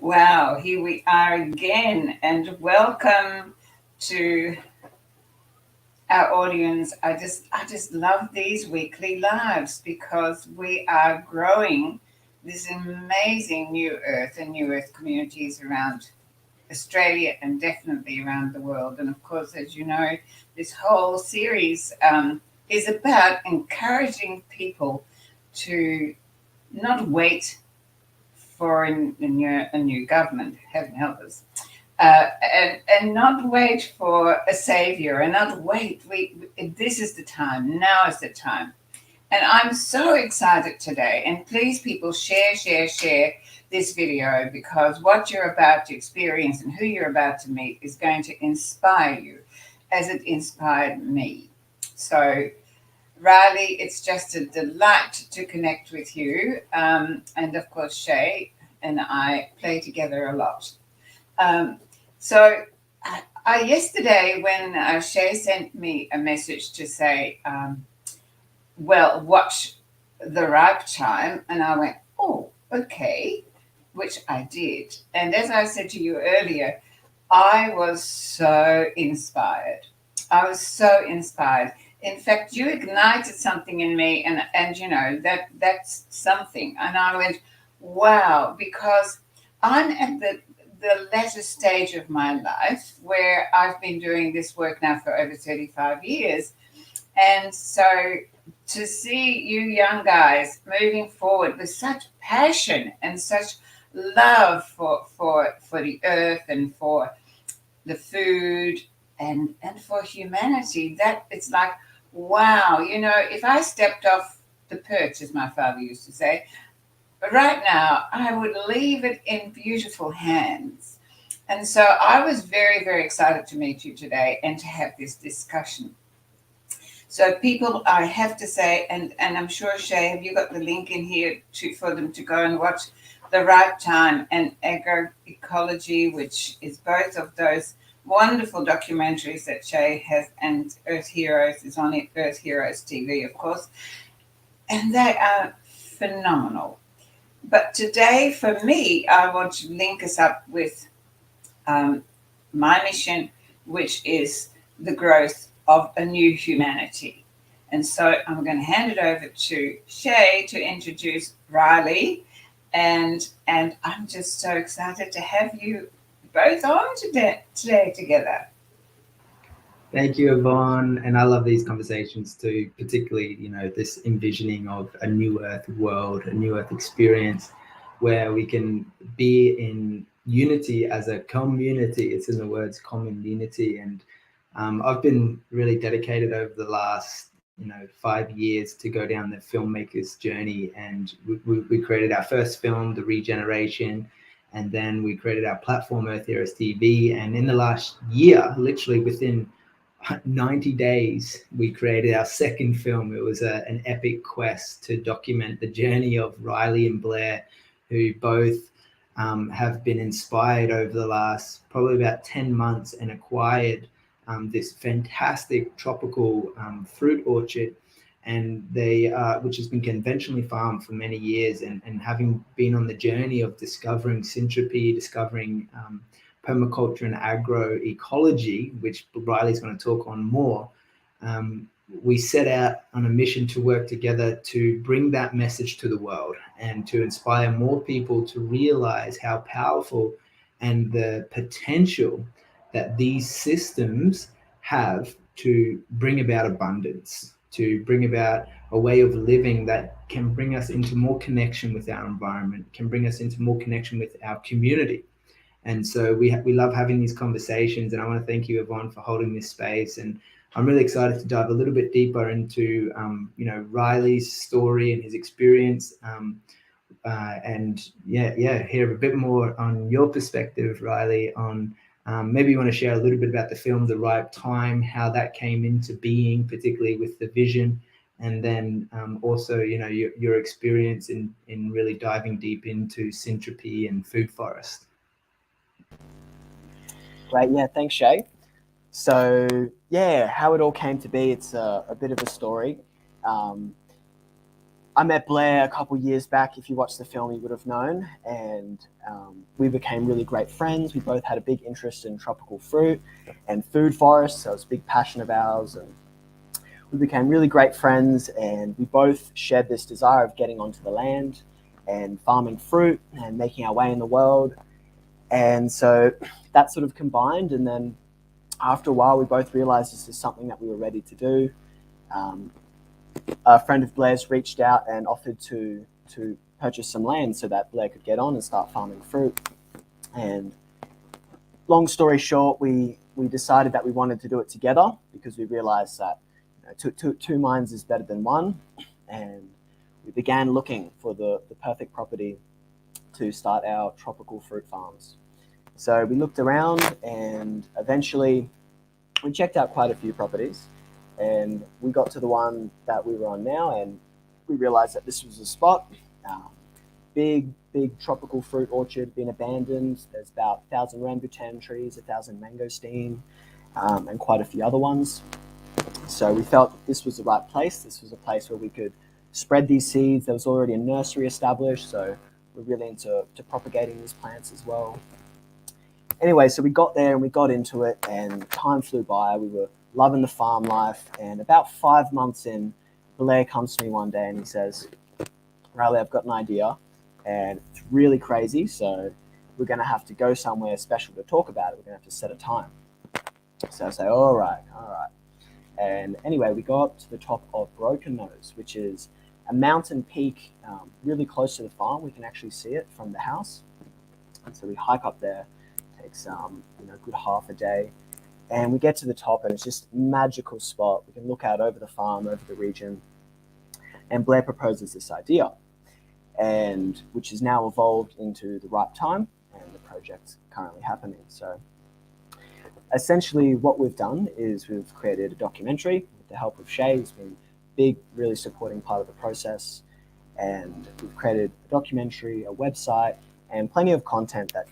Wow, here we are again, and welcome to our audience. I just love these weekly lives because we are growing this amazing new earth and new earth communities around Australia and definitely around the world. And of course, as you know, this whole series is about encouraging people to not wait for a new government, heaven help us, and not wait for a savior and not wait. This is the time. Now is the time. And I'm so excited today. And please, people, share this video because what you're about to experience and who you're about to meet is going to inspire you as it inspired me. So, Riley, it's just a delight to connect with you. And of course, Shay and I play together a lot. Um, so, I yesterday, when Shay sent me a message to say, well, watch the ripe time, and I went, oh, okay, which I did. And as I said to you earlier, I was so inspired. I was so inspired. In fact, you ignited something in me, and that's something. And I went, wow, because I'm at the latter stage of my life where I've been doing this work now for over 35 years. And so to see you young guys moving forward with such passion and such love for the earth and for the food and for humanity, that it's like, wow, if I stepped off the perch, as my father used to say, right now I would leave it in beautiful hands. And so I was very, very excited to meet you today and to have this discussion. So people, I have to say, and I'm sure, Shay, have you got the link in here for them to go and watch The Right Time and Agroecology, which is both of those wonderful documentaries that Shay has, and Earth Heroes is on Earth Heroes TV, of course, and they are phenomenal. But today, for me, I want to link us up with my mission, which is the growth of a new humanity. And so I'm going to hand it over to Shay to introduce Riley. And I'm just so excited to have you both on today together. Thank you, Yvonne. And I love these conversations too, particularly, this envisioning of a new earth world, a new earth experience where we can be in unity as a community. It's in the words common unity. And I've been really dedicated over the last 5 years to go down the filmmaker's journey, and we created our first film, The Regeneration, and then we created our platform, Earth Heroes TV. And in the last year, literally within 90 days, we created our second film. It was an epic quest to document the journey of Riley and Blair, who both have been inspired over the last probably about 10 months and acquired this fantastic tropical fruit orchard, and which has been conventionally farmed for many years, and having been on the journey of discovering syntropy, discovering permaculture and agroecology, which Riley's going to talk on more, we set out on a mission to work together to bring that message to the world and to inspire more people to realize how powerful and the potential that these systems have to bring about abundance, to bring about a way of living that can bring us into more connection with our environment, can bring us into more connection with our community. And so we love having these conversations, and I want to thank you, Yvonne, for holding this space. And I'm really excited to dive a little bit deeper into, Riley's story and his experience, and hear a bit more on your perspective, Riley, on maybe you want to share a little bit about the film, The Right Time, how that came into being, particularly with the vision, and then also, your experience in really diving deep into syntropy and food forest. Great, yeah, thanks, Shay. So, yeah, how it all came to be, it's a bit of a story. I met Blair a couple years back. If you watched the film, you would have known. And we became really great friends. We both had a big interest in tropical fruit and food forests. So it was a big passion of ours. And we became really great friends. And we both shared this desire of getting onto the land and farming fruit and making our way in the world. And so that sort of combined. And then after a while, we both realized this is something that we were ready to do. A friend of Blair's reached out and offered to purchase some land so that Blair could get on and start farming fruit. And long story short, we decided that we wanted to do it together because we realized that two minds is better than one. And we began looking for the perfect property to start our tropical fruit farms. So we looked around and eventually we checked out quite a few properties. And we got to the one that we were on now, and we realized that this was a spot. Big tropical fruit orchard, been abandoned. There's about 1,000 rambutan trees, 1,000 mangosteen, and quite a few other ones. So we felt that this was the right place. This was a place where we could spread these seeds. There was already a nursery established, so we're really into propagating these plants as well. Anyway, so we got there and we got into it, and time flew by. We were loving the farm life, and about 5 months in, Blair comes to me one day and he says, Riley, I've got an idea, and it's really crazy, so we're going to have to go somewhere special to talk about it. We're going to have to set a time. So I say, all right. And anyway, we go up to the top of Broken Nose, which is a mountain peak really close to the farm. We can actually see it from the house. And so we hike up there. It takes a good half a day. And we get to the top, and it's just a magical spot. We can look out over the farm, over the region. And Blair proposes this idea, and which is now evolved into the Right Time, and the project's currently happening. So essentially what we've done is we've created a documentary with the help of Shay, who's been a big, really supporting part of the process. And we've created a documentary, a website, and plenty of content that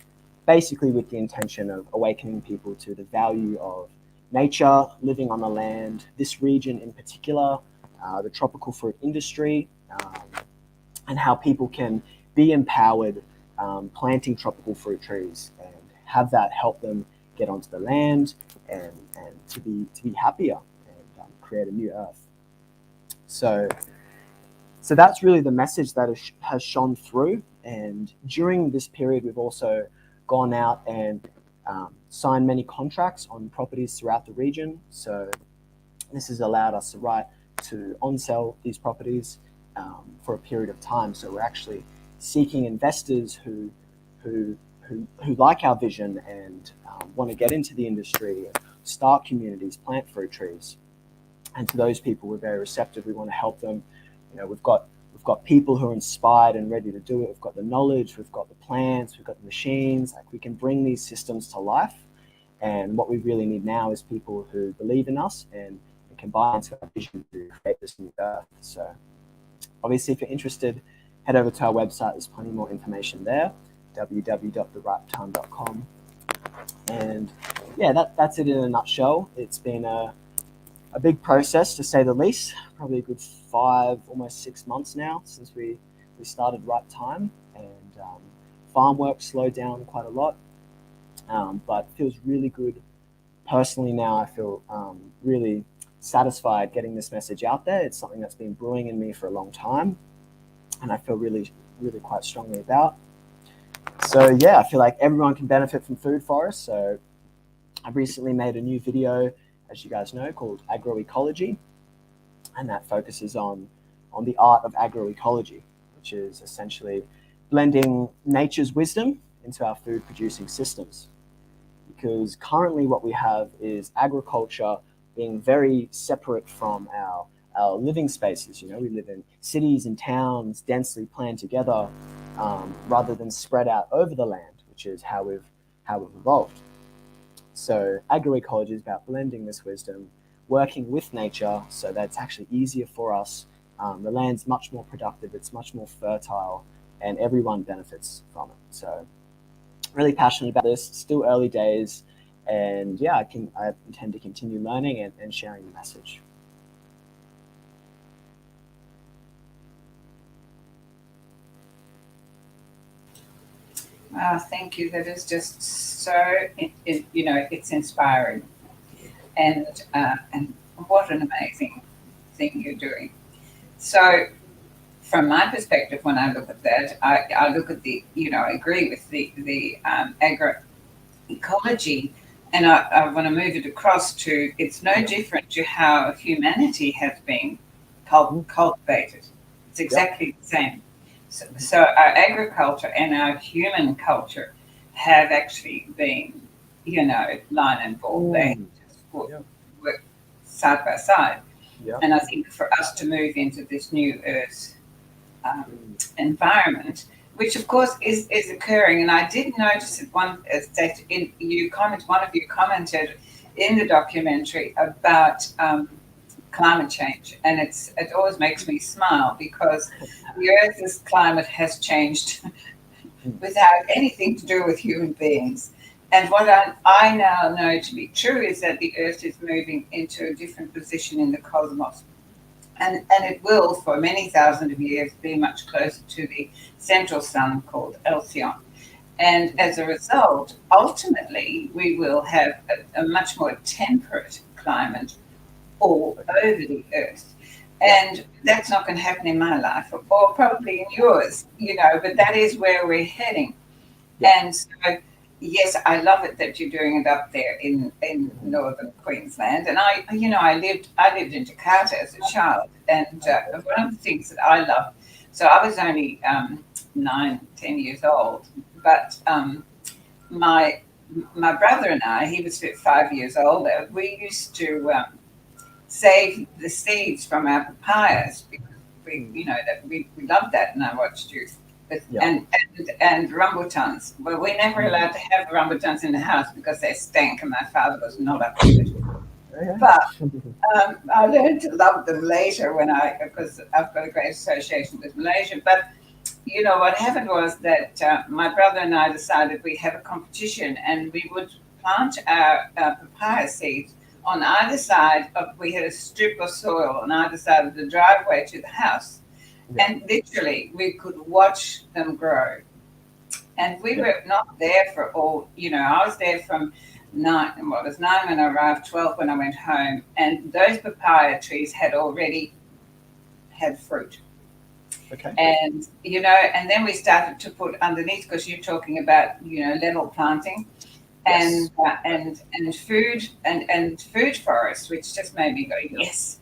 basically with the intention of awakening people to the value of nature, living on the land, this region in particular, the tropical fruit industry, and how people can be empowered planting tropical fruit trees and have that help them get onto the land and to be happier and create a new earth. So that's really the message that has shone through. And during this period, we've also gone out and signed many contracts on properties throughout the region. So this has allowed us the right to on-sell these properties for a period of time. So we're actually seeking investors who like our vision and want to get into the industry and start communities, plant fruit trees. And to those people, we're very receptive. We want to help them. We've got people who are inspired and ready to do it. We've got the knowledge, we've got the plants, we've got the machines. Like, we can bring these systems to life. And what we really need now is people who believe in us and can buy into our vision to create this new earth. So obviously, if you're interested, head over to our website. There's plenty more information there, www.therightime.com. And yeah, that's it in a nutshell. It's been a big process, to say the least. Probably a good 5, almost 6 months now since we started Right Time, and farm work slowed down quite a lot, but feels really good personally now. I feel really satisfied getting this message out there. It's something that's been brewing in me for a long time, and I feel really quite strongly about. So yeah, I feel like everyone can benefit from food forests. So I've recently made a new video, as you guys know, called Agroecology, and that focuses on the art of agroecology, which is essentially blending nature's wisdom into our food producing systems. Because currently what we have is agriculture being very separate from our living spaces. We live in cities and towns densely planned together, rather than spread out over the land, which is how we've evolved. So agroecology is about blending this wisdom, working with nature so that it's actually easier for us. The land's much more productive, it's much more fertile, and everyone benefits from it. So really passionate about this. Still early days, and yeah, I intend to continue learning and sharing the message. Thank you. That is just so, it's inspiring. And what an amazing thing you're doing. So, from my perspective, when I look at that, I look at I agree with the agroecology, and I want to move it across to it's no different to how humanity has been cultivated. It's exactly the same. So our agriculture and our human culture have actually been, line and ball. They just work side by side. And I think for us to move into this new earth environment, which of course is occurring, and I did notice that one of you commented in the documentary about climate change, and it always makes me smile because the Earth's climate has changed without anything to do with human beings. And what I now know to be true is that the Earth is moving into a different position in the cosmos. And it will, for many thousands of years, be much closer to the central sun called Alcyon. And as a result, ultimately, we will have a much more temperate climate all over the earth. And that's not going to happen in my life or probably in yours, but that is where we're heading. And so, yes, I love it that you're doing it up there in northern Queensland. And I lived in Jakarta as a child. And one of the things that I love, so I was only 9, 10 years old, but my brother and I, he was 5 years older, we used to save the seeds from our papayas because we loved that, and I watched you. And rambutans. Well, we never allowed to have rambutans in the house because they stank, and my father was not up to it. But I learned to love them later because I've got a great association with Malaysia. But what happened was that my brother and I decided we'd have a competition, and we would plant our papaya seeds on either side we had a strip of soil on either side of the driveway to the house. And literally, we could watch them grow. And we were not there for all, I was there from 9 when I arrived, 12 when I went home. And those papaya trees had already had fruit. Okay. And, and then we started to put underneath, because you're talking about, level planting. And food and food forests, which just made me go, yes.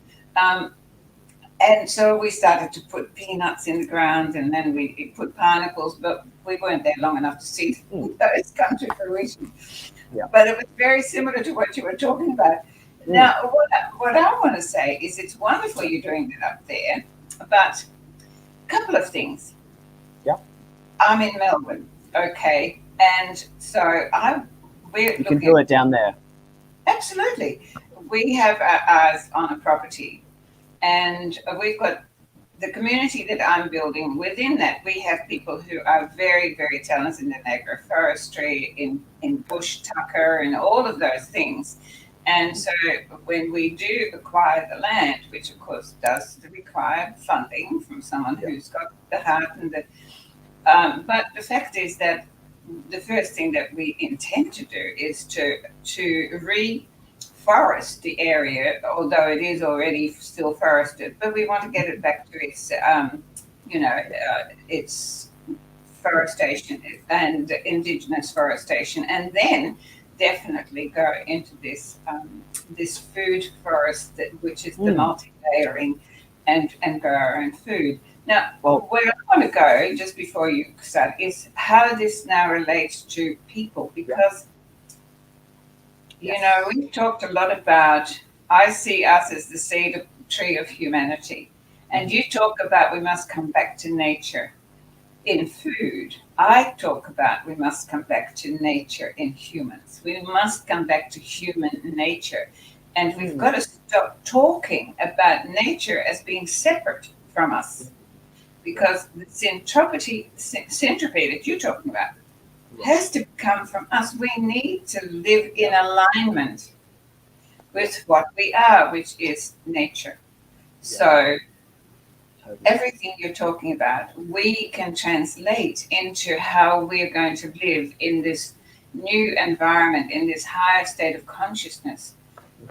And so we started to put peanuts in the ground, and then we put pineapples, but we weren't there long enough to see those come to fruition. But it was very similar to what you were talking about. Now, what I want to say is it's wonderful you're doing it up there, but a couple of things. I'm in Melbourne, okay, and so you can do it down there. Absolutely. We have our eyes on a property, and we've got the community that I'm building. Within that, we have people who are very, very talented in agroforestry, in bush tucker, and all of those things. And so when we do acquire the land, which of course does require funding from someone who's got the heart and the but the fact is that the first thing that we intend to do is to reforest the area, although it is already still forested, but we want to get it back to its its forestation and indigenous forestation, and then definitely go into this this food forest, which is the multi-layering, and grow our own food. Now, where I want to go, just before you start, is how this now relates to people, because, we've talked a lot about, I see us as the seed tree of humanity, and you talk about we must come back to nature in food. I talk about we must come back to nature in humans. We must come back to human nature, and we've got to stop talking about nature as being separate from us. Because the syntropy that you're talking about has to come from us. We need to live in alignment with what we are, which is nature. So Totally. Everything you're talking about, we can translate into how we're going to live in this new environment, in this higher state of consciousness.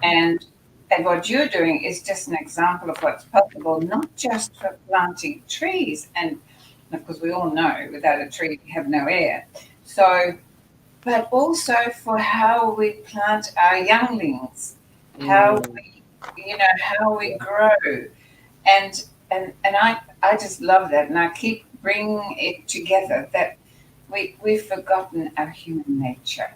And what you're doing is just an example of what's possible, not just for planting trees. And of course, we all know without a tree, we have no air. So, but also for how we plant our younglings, how we, how we grow. And I just love that. And I keep bringing it together that we've forgotten our human nature.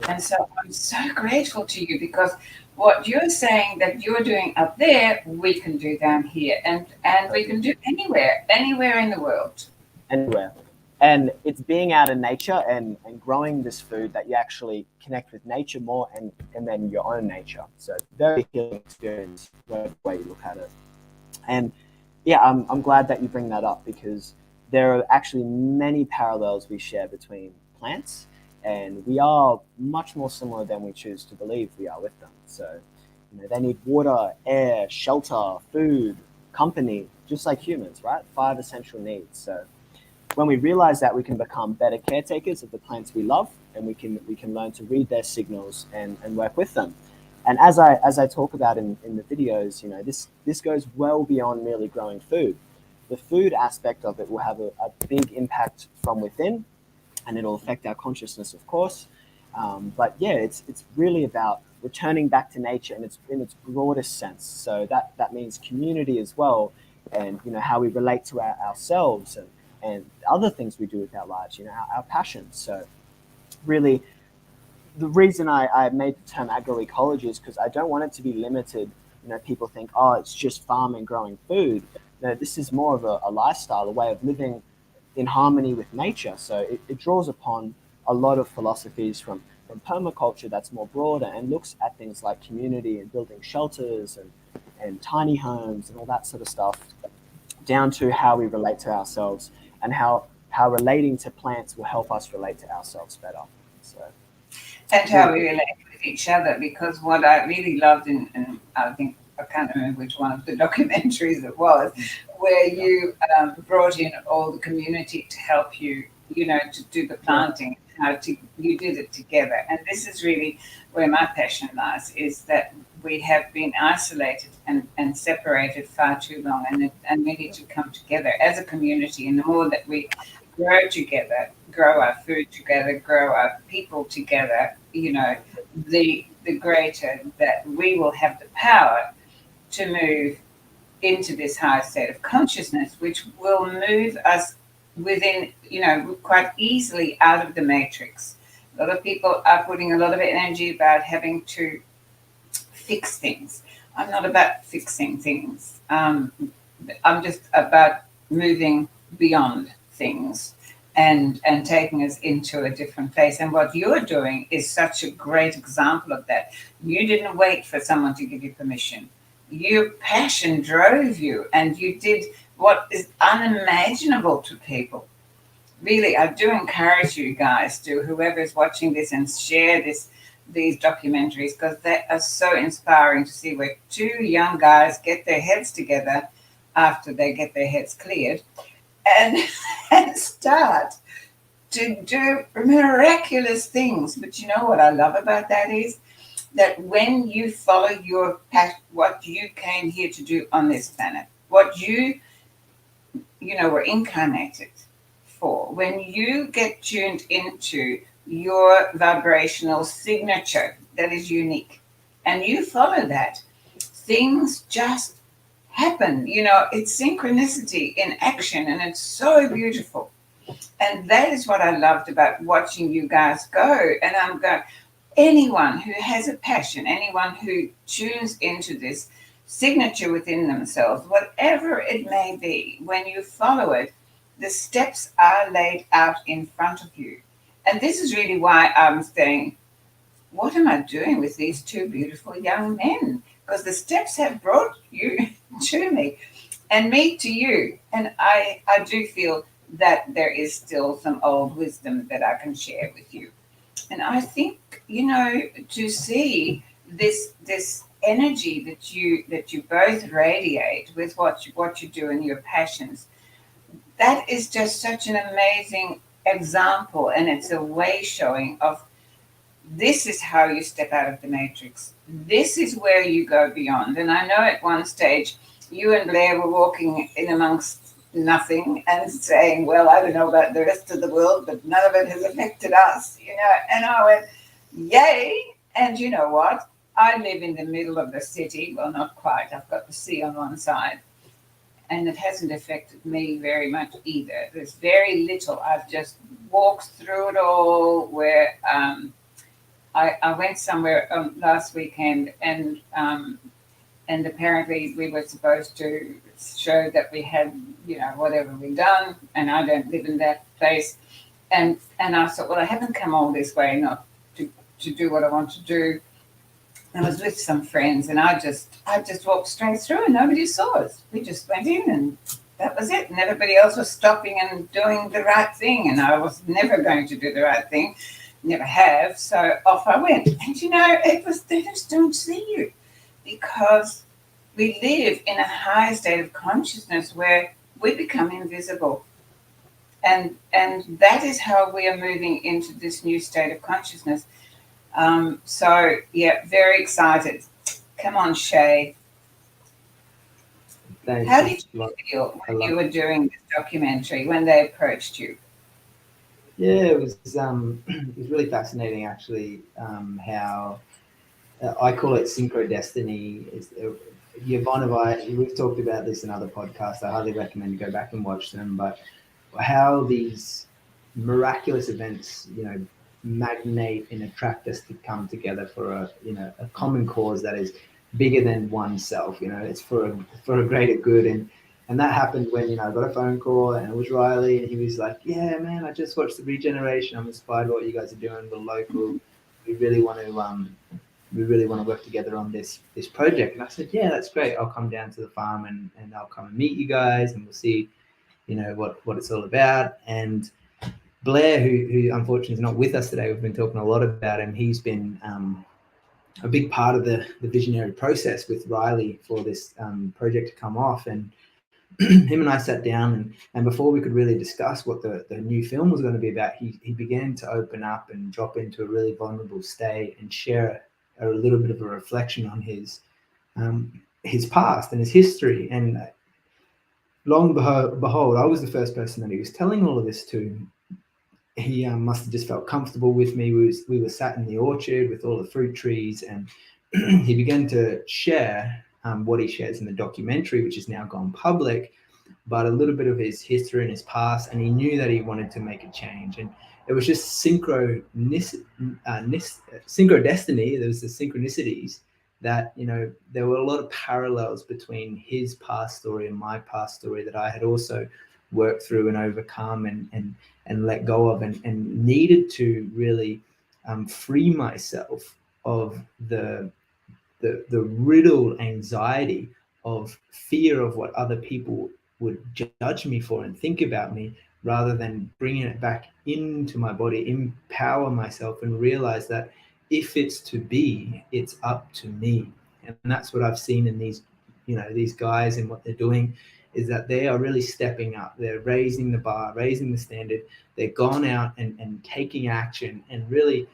And so I'm so grateful to you because what you're saying that you're doing up there, we can do down here, and we can do anywhere in the world. Anywhere. And it's being out in nature and growing this food that you actually connect with nature more and then your own nature. So very healing experience, whatever way you look at it. And yeah, I'm glad that you bring that up because there are actually many parallels we share between plants, and we are much more similar than we choose to believe we are with them. So, they need water, air, shelter, food, company, just like humans, right? 5 essential needs. So when we realize that, we can become better caretakers of the plants we love, and we can learn to read their signals and work with them. And as I talk about in the videos, this goes well beyond merely growing food. The food aspect of it will have a big impact from within, and it'll affect our consciousness, of course. But yeah, it's really about returning back to nature in its broadest sense. So that means community as well, and how we relate to ourselves and other things we do with our lives, our passions. So really, the reason I made the term agroecology is because I don't want it to be limited. People think, oh, it's just farming, growing food. No, this is more of a lifestyle, a way of living in harmony with nature. So it draws upon a lot of philosophies from permaculture that's more broader and looks at things like community and building shelters and tiny homes and all that sort of stuff, down to how we relate to ourselves and how relating to plants will help us relate to ourselves better. So, and how we relate with each other, because what I really loved, and I think I can't remember which one of the documentaries it was, where you brought in all the community to help you, to do the planting, you did it together. And this is really where my passion lies, is that we have been isolated and separated far too long, and we need to come together as a community. And the more that we grow together, grow our food together, grow our people together, the greater that we will have the power to move into this higher state of consciousness, which will move us within, quite easily out of the matrix. A lot of people are putting a lot of energy about having to fix things. I'm not about fixing things. I'm just about moving beyond things and taking us into a different place. And what you're doing is such a great example of that. You didn't wait for someone to give you permission. Your passion drove you, and you did what is unimaginable to people. Really, I do encourage you guys to, whoever is watching this, and share these documentaries, because they are so inspiring to see where 2 young guys get their heads together after they get their heads cleared and start to do miraculous things. But you know what I love about that is that when you follow your passion, what you came here to do on this planet, what you were incarnated for, when you get tuned into your vibrational signature that is unique and you follow that, things just happen. It's synchronicity in action, and it's so beautiful. And that is what I loved about watching you guys go. And I'm going, anyone who has a passion, anyone who tunes into this signature within themselves, whatever it may be, when you follow it, the steps are laid out in front of you. And this is really why I'm saying, what am I doing with these 2 beautiful young men? Because the steps have brought you to me and me to you. And I do feel that there is still some old wisdom that I can share with you. And I think, to see this energy that you both radiate with what you do and your passions, that is just such an amazing example, and it's a way showing of this is how you step out of the matrix. This is where you go beyond. And I know at one stage you and Blair were walking in amongst nothing and saying, well, I don't know about the rest of the world, but none of it has affected us, you know. And I went, yay. And you know what? I live in the middle of the city. Well, not quite. I've got the sea on one side. And it hasn't affected me very much either. There's very little. I've just walked through it all where I went somewhere last weekend, and apparently we were supposed to show that we had, you know, whatever we done, and I don't live in that place, and I thought, well, I haven't come all this way not to do what I want to do. I was with some friends, and I just walked straight through, and nobody saw us. We just went in, and that was it. And everybody else was stopping and doing the right thing, and I was never going to do the right thing. Never have. So off I went. And you know, it was, they just don't see you, because we live in a high state of consciousness where we become invisible. And that is how we are moving into this new state of consciousness. So yeah, very excited. Come on, Shay. Thanks. How did you feel when you were doing this documentary, when they approached you? Yeah, it was really fascinating, actually, how I call it synchrodestiny. Yvonne and we've talked about this in other podcasts. I highly recommend you go back and watch them. But how these miraculous events, you know, magnate and attract us to come together for a common cause that is bigger than oneself. You know, it's for a greater good. And that happened when, you know, I got a phone call, and it was Riley, and he was like, yeah, man, I just watched the regeneration. I'm inspired by what you guys are doing. We're local. We really want to work together on this project. And I said, yeah, that's great. I'll come down to the farm and I'll come and meet you guys, and we'll see, you know, what it's all about. And Blair, who unfortunately is not with us today, we've been talking a lot about him. He's been a big part of the visionary process with Riley for this project to come off. And him and I sat down, and before we could really discuss what the new film was going to be about, he began to open up and drop into a really vulnerable state and share a little bit of a reflection on his past and his history. And long behold, I was the first person that he was telling all of this to. He must have just felt comfortable with me. We were sat in the orchard with all the fruit trees, and he began to share what he shares in the documentary, which has now gone public, but a little bit of his history and his past. And he knew that he wanted to make a change. And it was just synchrodestiny. There was the synchronicities that, you know, there were a lot of parallels between his past story and my past story that I had also worked through and overcome and let go of, and needed to really free myself of the riddled anxiety of fear of what other people would judge me for and think about me, rather than bringing it back into my body, empower myself, and realize that if it's to be, it's up to me. And that's what I've seen in these, you know, these guys and what they're doing, is that they are really stepping up. They're raising the bar, raising the standard. They've gone out and taking action and really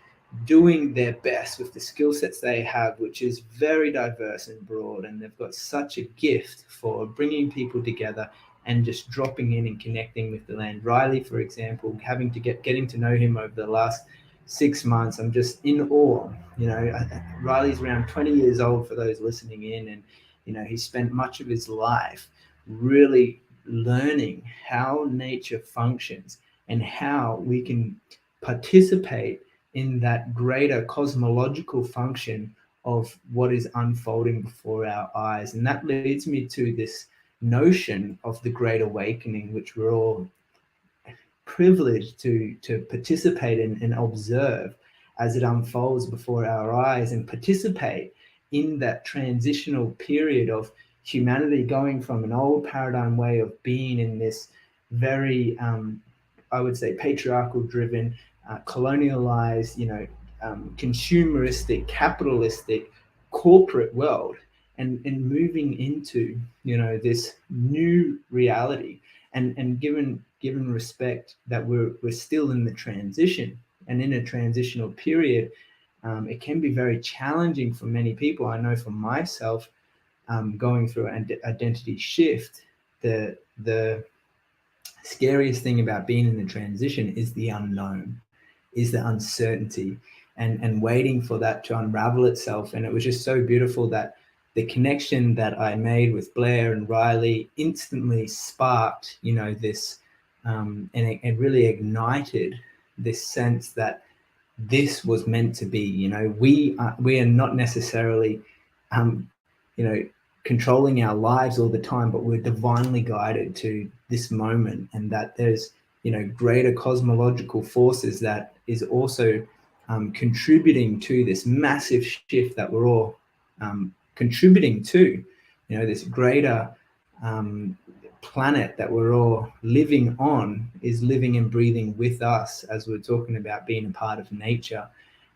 doing their best with the skill sets they have, which is very diverse and broad. And they've got such a gift for bringing people together and just dropping in and connecting with the land. Riley, for example, getting to know him over the last 6 months, I'm just in awe. You know, Riley's around 20 years old, for those listening in, and, you know, he spent much of his life really learning how nature functions and how we can participate in that greater cosmological function of what is unfolding before our eyes. And that leads me to this notion of the Great Awakening, which we're all privileged to participate in and observe as it unfolds before our eyes, and participate in that transitional period of humanity going from an old paradigm way of being in this very, I would say, patriarchal driven, colonialized, you know, consumeristic, capitalistic, corporate world and moving into, you know, this new reality, and given respect that we're still in the transition and in a transitional period, it can be very challenging for many people. I know for myself, going through an identity shift, the scariest thing about being in the transition is the unknown, is the uncertainty, and waiting for that to unravel itself. And it was just so beautiful that the connection that I made with Blair and Riley instantly sparked, you know, this, and it really ignited this sense that this was meant to be. You know, we are not necessarily, you know, controlling our lives all the time, but we're divinely guided to this moment, and that there's, you know, greater cosmological forces that is also contributing to this massive shift that we're all contributing to, you know, this greater planet that we're all living on is living and breathing with us, as we're talking about being a part of nature.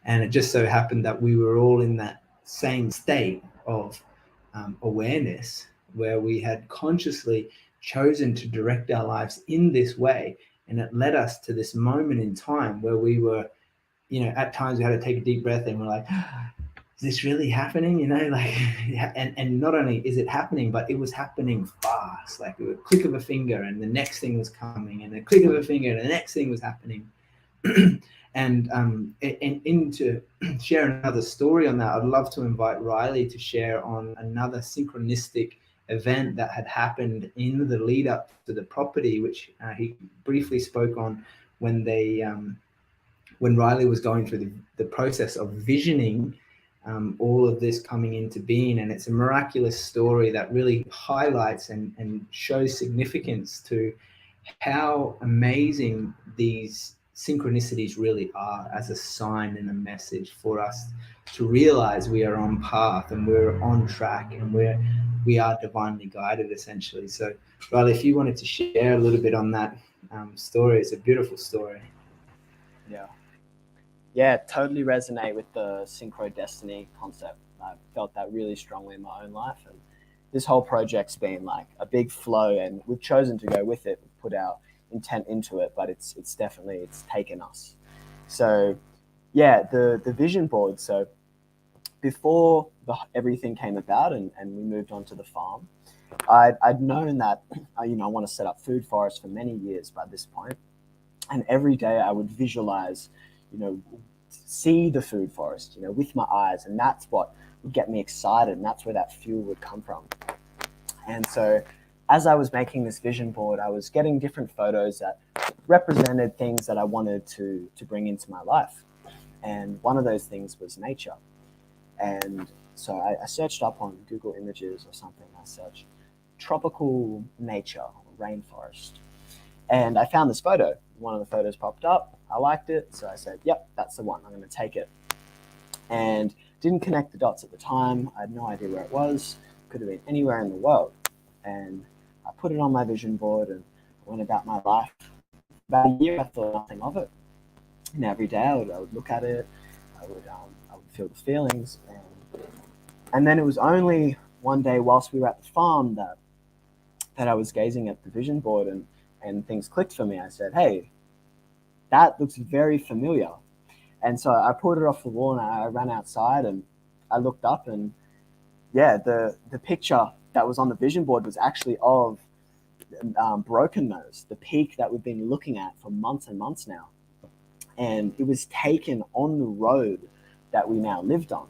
And it just so happened that we were all in that same state of awareness, where we had consciously chosen to direct our lives in this way. And it led us to this moment in time where we were, you know, at times we had to take a deep breath and we're like, is this really happening? You know, like, and not only is it happening, but it was happening fast. Like, a click of a finger and the next thing was coming, and a click of a finger and the next thing was happening. And to share another story on that, I'd love to invite Riley to share on another synchronistic event that had happened in the lead up to the property, which he briefly spoke on when when Riley was going through the process of visioning all of this coming into being. And it's a miraculous story that really highlights and shows significance to how amazing these synchronicities really are, as a sign and a message for us to realize we are on path and we're on track and we are divinely guided, essentially. So Riley, if you wanted to share a little bit on that story, it's a beautiful story. Yeah, totally resonate with the synchro destiny concept. I felt that really strongly in my own life, and this whole project's been like a big flow, and we've chosen to go with it. We've put our intent into it, but it's definitely taken us. So yeah, the vision board. So before everything came about and we moved on to the farm, I'd known that I want to set up food forests for many years by this point, and every day I would visualize, see the food forest, with my eyes, and that's what would get me excited, and that's where that fuel would come from. And so as I was making this vision board, I was getting different photos that represented things that I wanted to bring into my life. And one of those things was nature. And so I searched up on Google Images or something. I searched tropical nature, rainforest. And I found this photo. One of the photos popped up. I liked it. So I said, yep, that's the one. I'm going to take it. And didn't connect the dots at the time. I had no idea where it was. Could have been anywhere in the world. And I put it on my vision board and went about my life. About a year, I thought nothing of it. And every day I would look at it. I would feel the feelings. And then it was only one day whilst we were at the farm that I was gazing at the vision board and things clicked for me. I said, hey, that looks very familiar. And so I pulled it off the wall and I ran outside and I looked up, and yeah, the picture that was on the vision board was actually of Broken Nose, the peak that we've been looking at for months and months now. And it was taken on the road that we now lived on.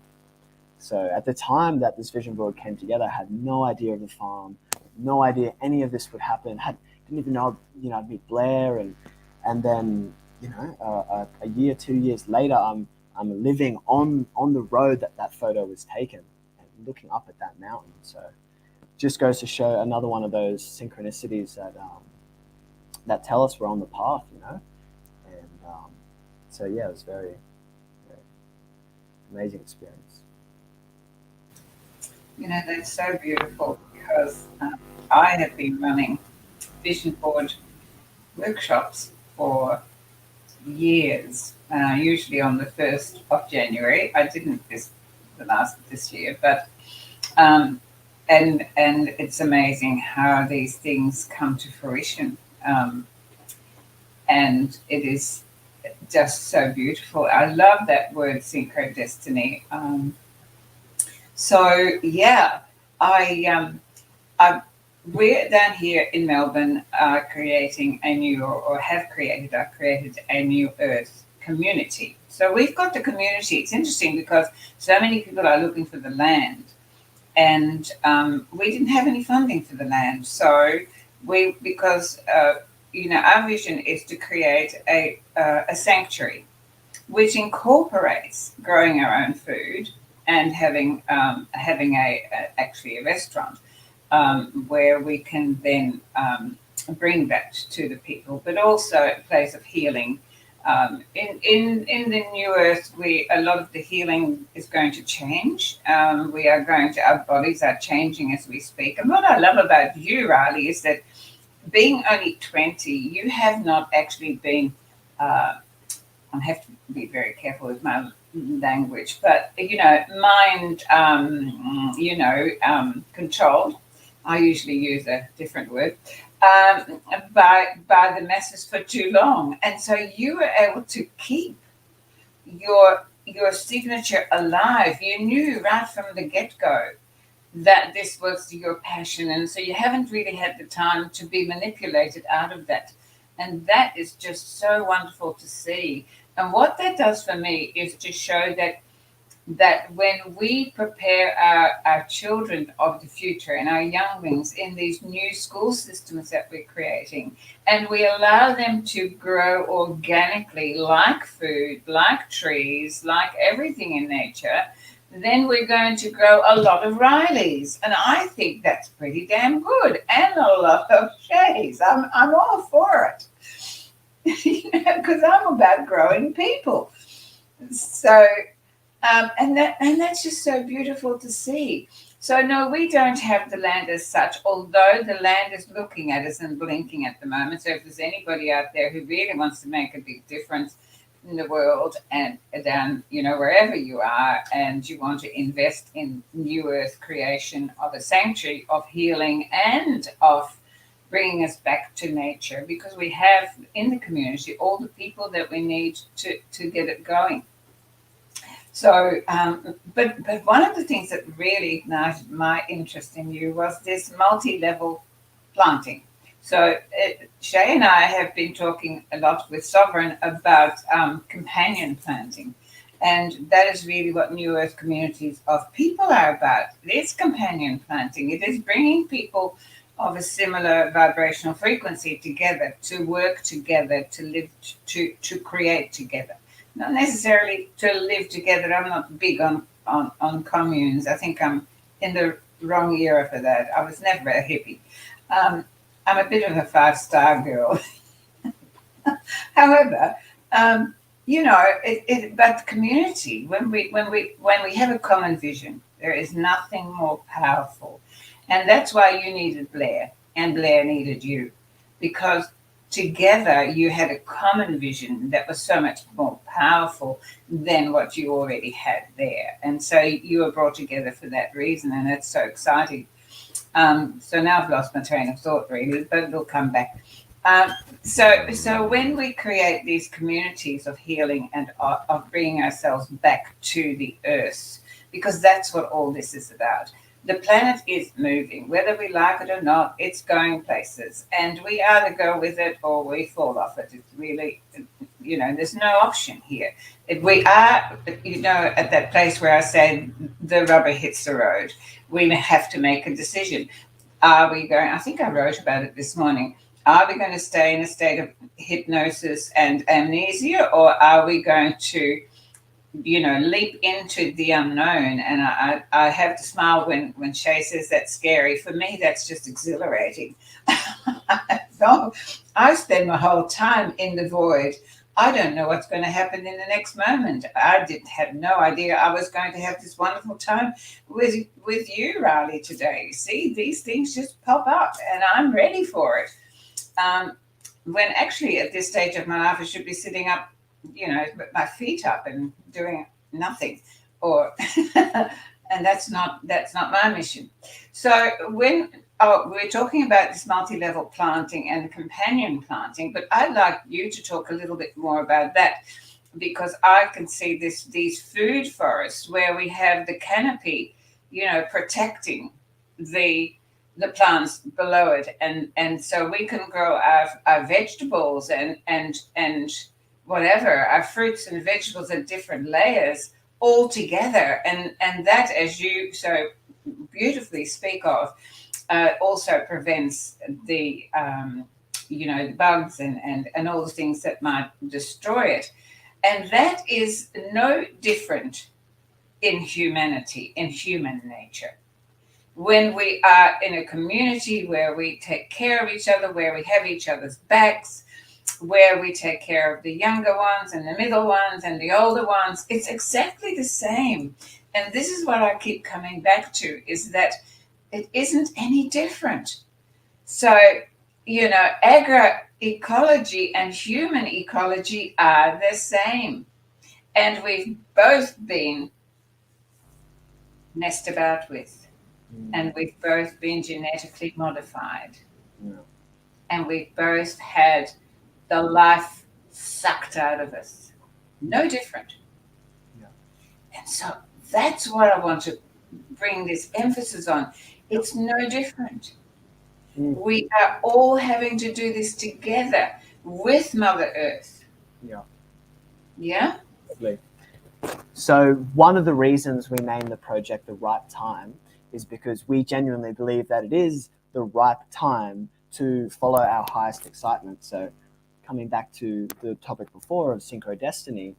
So at the time that this vision board came together, I had no idea of the farm, no idea any of this would happen. Didn't even know, I'd meet Blair, and then, a year, 2 years later, I'm living on the road that photo was taken, and looking up at that mountain. So just goes to show another one of those synchronicities that tell us we're on the path, And so yeah, it was very, very amazing experience. That's so beautiful, because I have been running vision board workshops for years, usually on the 1st of January. I didn't this this year, but and it's amazing how these things come to fruition, and it is just so beautiful. I love that word synchrodestiny. So yeah, I we're down here in Melbourne creating a new, or have created, I created a new Earth community. So we've got the community. It's interesting because so many people are looking for the land, and we didn't have any funding for the land. So because our vision is to create a sanctuary, which incorporates growing our own food and having actually a restaurant where we can then bring that to the people, but also a place of healing. In the new earth, a lot of the healing is going to change. Our bodies are changing as we speak. And what I love about you, Riley, is that being only 20, you have not actually been. I have to be very careful with my language, but mind, controlled. I usually use a different word. By the masses for too long, and so you were able to keep your signature alive. You knew right from the get-go that this was your passion, and so you haven't really had the time to be manipulated out of that, and that is just so wonderful to see. And what that does for me is to show that when we prepare our children of the future and our younglings in these new school systems that we're creating, and we allow them to grow organically, like food, like trees, like everything in nature, then we're going to grow a lot of Rileys. And I think that's pretty damn good. And a lot of shays. I'm all for it. Because I'm about growing people. So and that's just so beautiful to see. So no, we don't have the land as such, although the land is looking at us and blinking at the moment. So if there's anybody out there who really wants to make a big difference in the world and down, wherever you are, and you want to invest in new earth creation of a sanctuary of healing and of bringing us back to nature, because we have in the community all the people that we need to get it going. So, but one of the things that really ignited my interest in you was this multi-level planting. So Shay and I have been talking a lot with Sovereign about companion planting. And that is really what New Earth communities of people are about. It's companion planting. It is bringing people of a similar vibrational frequency together, to work together, to live, to create together. Not necessarily to live together. I'm not big on communes. I think I'm in the wrong era for that. I was never a hippie. I'm a bit of a 5-star girl. However, but community, when we have a common vision, there is nothing more powerful. And that's why you needed Blair, and Blair needed you, because together you had a common vision that was so much more powerful than what you already had there. And so you were brought together for that reason, and that's so exciting. So now I've lost my train of thought, really, but it'll come back. So when we create these communities of healing and of bringing ourselves back to the earth, because that's what all this is about. The planet is moving, whether we like it or not, it's going places. And we either go with it or we fall off it. It's really, there's no option here. If we are, at that place where I say the rubber hits the road, we have to make a decision. Are we going, I think I wrote about it this morning, are we going to stay in a state of hypnosis and amnesia, or are we going to leap into the unknown? And I have to smile when Shay says that's scary. For me, that's just exhilarating. So I spend my whole time in the void. I don't know what's going to happen in the next moment. I had no idea I was going to have this wonderful time with you, Riley, today. See, these things just pop up, and I'm ready for it. When actually at this stage of my life, I should be sitting up, with my feet up and doing nothing. or and that's not my mission. So when we're talking about this multi-level planting and companion planting, but I'd like you to talk a little bit more about that, because I can see these food forests where we have the canopy, protecting the plants below it, and so we can grow our vegetables and whatever, our fruits and vegetables at different layers all together, and that, as you so beautifully speak of, also prevents the bugs and all the things that might destroy it. And that is no different in humanity, in human nature. When we are in a community where we take care of each other, where we have each other's backs, where we take care of the younger ones and the middle ones and the older ones, it's exactly the same. And this is what I keep coming back to, is that it isn't any different. So, agroecology and human ecology are the same. And we've both been messed about with, and we've both been genetically modified, and we've both had the life sucked out of us. No different. And so that's what I want to bring this emphasis on. It's no different. We are all having to do this together with Mother Earth. Yeah? So one of the reasons we named the project The Ripe Time is because we genuinely believe that it is the ripe time to follow our highest excitement. So coming back to the topic before of synchrodestiny,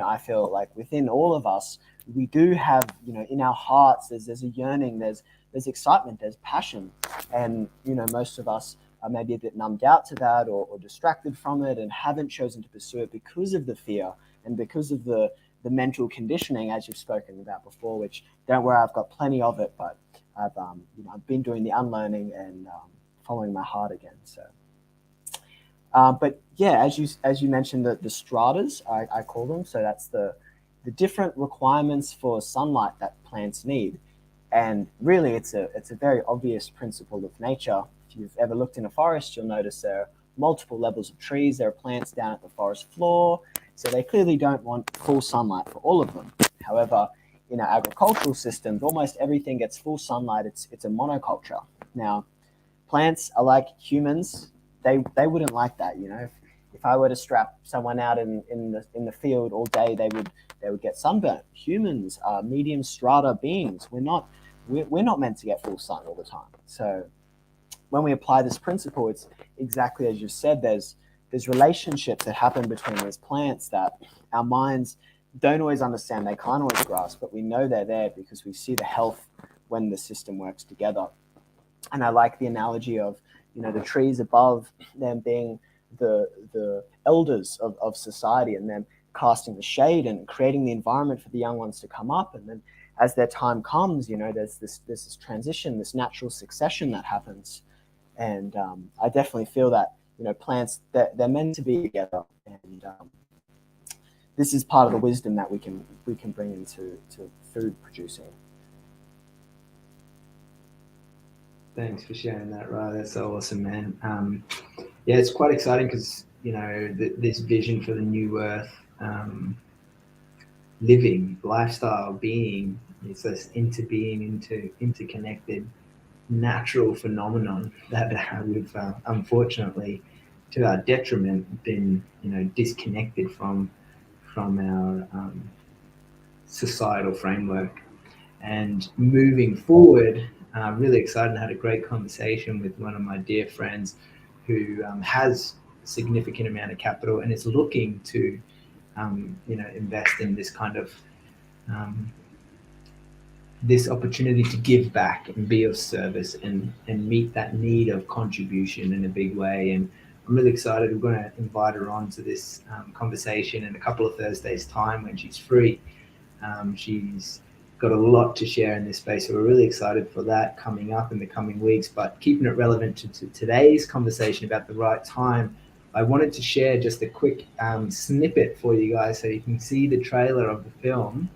I feel like within all of us, we do have, in our hearts, there's a yearning, there's excitement, there's passion. And, most of us are maybe a bit numbed out to that or distracted from it and haven't chosen to pursue it because of the fear and because of the mental conditioning, as you've spoken about before, which, don't worry, I've got plenty of it, but I've been doing the unlearning and following my heart again. So, but yeah, as you mentioned, the stratas, I call them. So that's the different requirements for sunlight that plants need. And really, it's a very obvious principle of nature. If you've ever looked in a forest, you'll notice there are multiple levels of trees. There are plants down at the forest floor. So they clearly don't want full sunlight for all of them. However, in our agricultural systems, almost everything gets full sunlight. It's a monoculture. Now, plants are like humans. They wouldn't like that. If I were to strap someone out in the field all day, they would get sunburnt. Humans are medium strata beings. We're not meant to get full sun all the time. So when we apply this principle, it's exactly as you said. There's relationships that happen between these plants that our minds don't always understand. They can't always grasp, but we know they're there because we see the health when the system works together. And I like the analogy of, the trees above them being the elders of society, and them casting the shade and creating the environment for the young ones to come up. And then as their time comes, there's this transition, this natural succession that happens. And I definitely feel that, plants, they're meant to be together. And this is part of the wisdom that we can bring into food producing. Thanks for sharing that, Ra. That's so awesome, man. Yeah, it's quite exciting because, this vision for the new earth, living, lifestyle, being, it's this interconnected, natural phenomenon that we've unfortunately, to our detriment, been disconnected from our societal framework. And moving forward, really excited and had a great conversation with one of my dear friends who has a significant amount of capital and is looking to invest in this kind of this opportunity to give back and be of service and meet that need of contribution in a big way. And I'm really excited. We're going to invite her on to this conversation in a couple of Thursdays' time when she's free. She's got a lot to share in this space, so we're really excited for that coming up in the coming weeks. But keeping it relevant to today's conversation about the right time, I wanted to share just a quick snippet for you guys so you can see the trailer of the film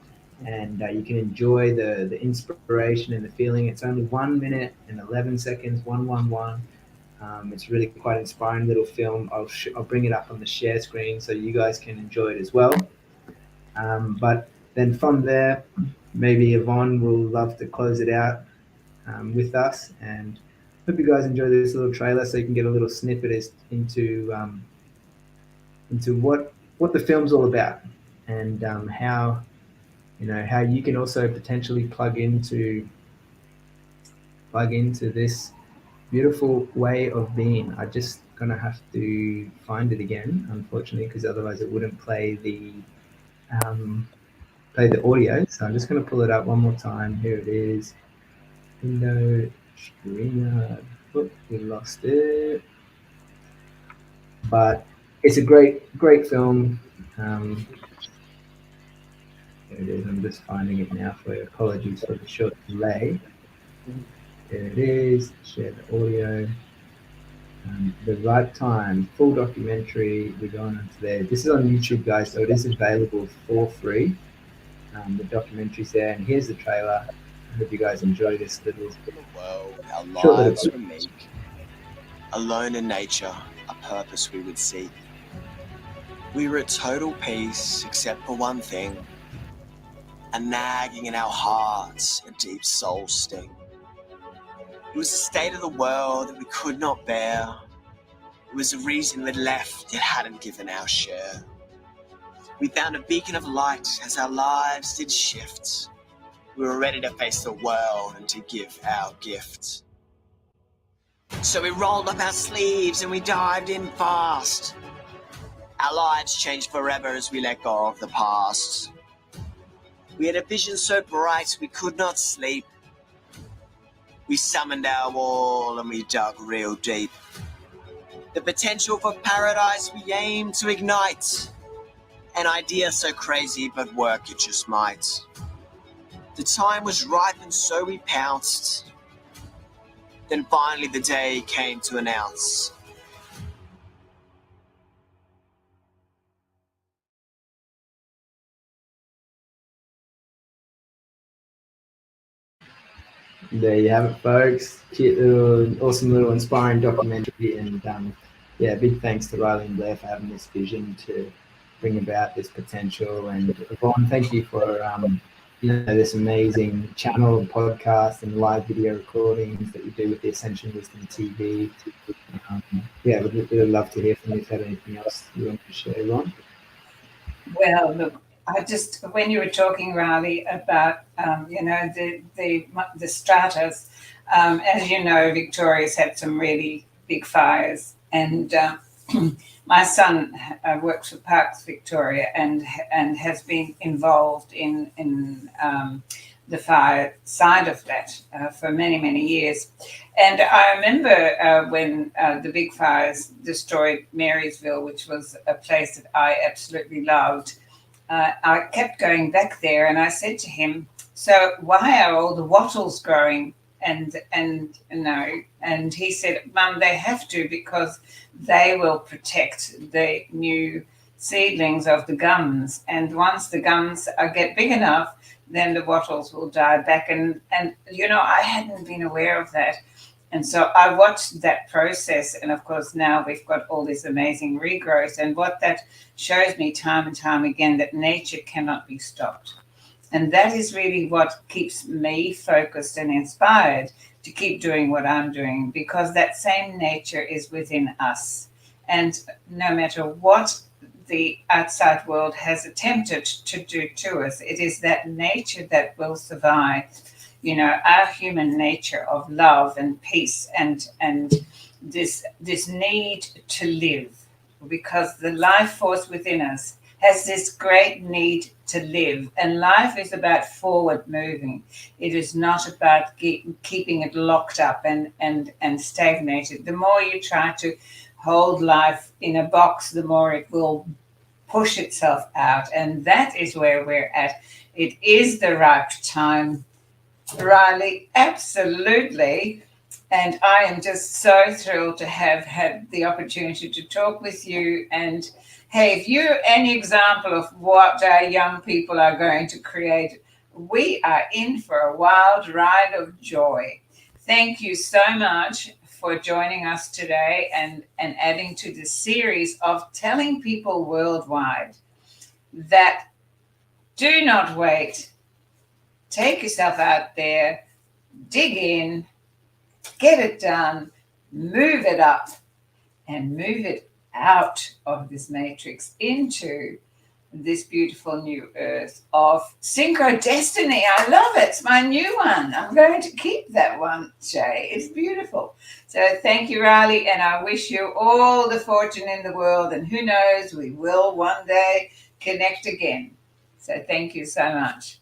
and you can enjoy the inspiration and the feeling. It's only 1 minute and 11 seconds, 111. It's really quite inspiring little film. I'll bring it up on the share screen so you guys can enjoy it as well. But then from there, maybe Yvonne will love to close it out with us, and hope you guys enjoy this little trailer so you can get a little snippet as into what the film's all about, and how how you can also potentially plug into this beautiful way of being. I just gonna have to find it again, unfortunately, because otherwise it wouldn't play the audio. So I'm just gonna pull it up one more time. Here it is. Window screener. Oh, we lost it. But it's a great film. There it is. I'm just finding it now for you. Apologies for the short delay. There it is. Share the audio. The Right Time, full documentary. We're going onto there. This is on YouTube, guys, so it is available for free. The documentary's there, and here's the trailer. I hope you guys enjoy this little world, our short little lives were meek. Alone in nature, a purpose we would seek. We were at total peace, except for one thing. A nagging in our hearts, a deep soul sting. It was a state of the world that we could not bear. It was a reason we'd left, yet hadn't given our share. We found a beacon of light as our lives did shift. We were ready to face the world and to give our gift. So we rolled up our sleeves and we dived in fast. Our lives changed forever as we let go of the past. We had a vision so bright we could not sleep. We summoned our all and we dug real deep. The potential for paradise we aimed to ignite. An idea so crazy but work it just might. The time was ripe and so we pounced. Then finally the day came to announce. There you have it, folks. Cute little, awesome little inspiring documentary, and yeah, big thanks to Riley and Blair for having this vision to bring about this potential. And Yvonne, thank you for this amazing channel, podcast, and live video recordings that you do with the Ascension Wisdom TV. Yeah, we'd love to hear from you if you have anything else you want to share, Yvonne. Well, look, when you were talking, Riley, about the stratas, as you know, Victoria's had some really big fires, and my son works for Parks Victoria and has been involved in the fire side of that for many years. And I remember when the big fires destroyed Marysville, which was a place that I absolutely loved. I kept going back there, and I said to him, "So why are all the wattles growing?" And he said, "Mum, they have to, because they will protect the new seedlings of the gums. And once the gums get big enough, then the wattles will die back." And I hadn't been aware of that. And so I watched that process, and of course now we've got all this amazing regrowth. And what that shows me time and time again, that nature cannot be stopped. And that is really what keeps me focused and inspired to keep doing what I'm doing, because that same nature is within us. And no matter what the outside world has attempted to do to us, it is that nature that will survive. Our human nature of love and peace and this need to live, because the life force within us has this great need to live. And life is about forward moving. It is not about keeping it locked up and stagnated. The more you try to hold life in a box, the more it will push itself out. And that is where we're at. It is the right time, Riley, absolutely. And I am just so thrilled to have had the opportunity to talk with you. And hey, if you're any example of what our young people are going to create, we are in for a wild ride of joy. Thank you so much for joining us today and adding to the series of telling people worldwide that do not wait. Take yourself out there, dig in, get it done, move it up, and move it out of this matrix into this beautiful new earth of synchro destiny. I love it. It's my new one. I'm going to keep that one, Shay. It's beautiful. So thank you, Riley, and I wish you all the fortune in the world. And who knows, we will one day connect again. So thank you so much.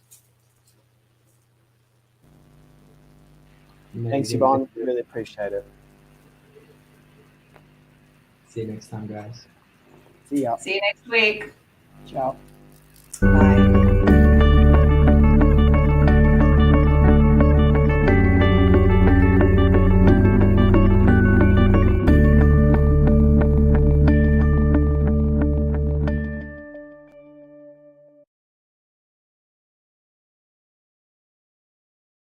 Thanks, Yvonne. Really appreciate it. See you next time, guys. See ya. See you next week. Ciao.